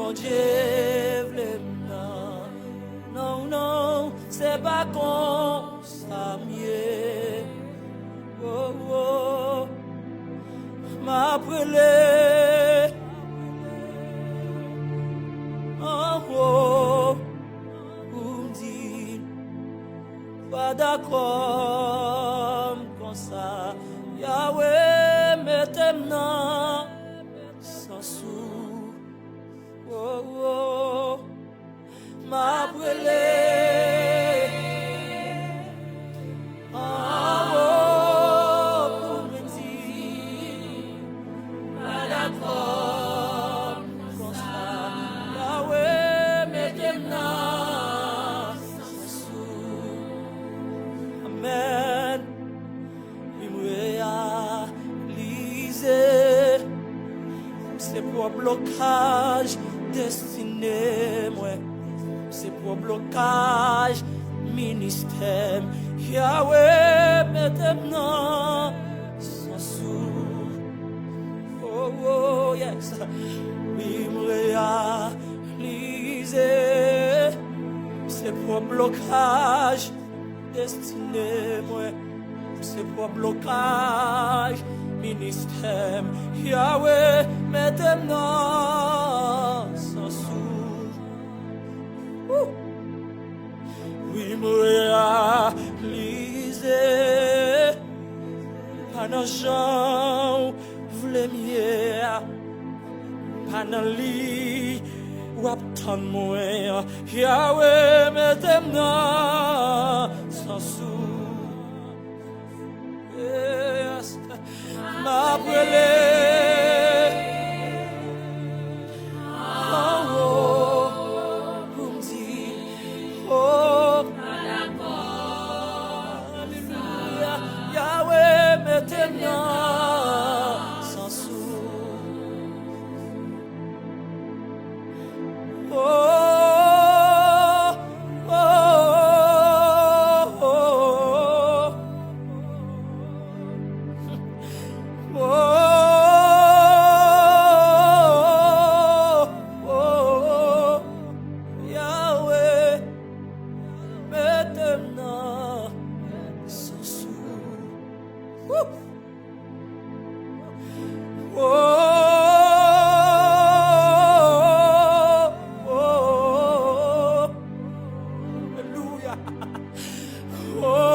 bon Dieu vle non, non, c'est pas comme ça mieux. Oh, oh, m'appelé. Oh, oh, pour me dire, pas d'accord comme ça. Yahweh, mettez-moi sans sou. Oh, oh, m'appelé. C'est pour blocage destiné, moi. C'est pour blocage ministère. Yahweh, mettez-moi sans sou. Oh, oh, yes. Oui, réaliser. C'est pour blocage destiné, moi. C'est pour blocage ministère. Yahweh, mettez-moi sans sou. Oui, me réaliser. Pendant Jean, voulez mieux. Pendant lui, ou attend moi. Yahweh, mettez-moi sans sou. Yes, m'appelez. Sans sou. Oh, oh, oh, oh, oh, Yahweh, maintenant sans sou. Oh, oh, oh, alléluia. Oh,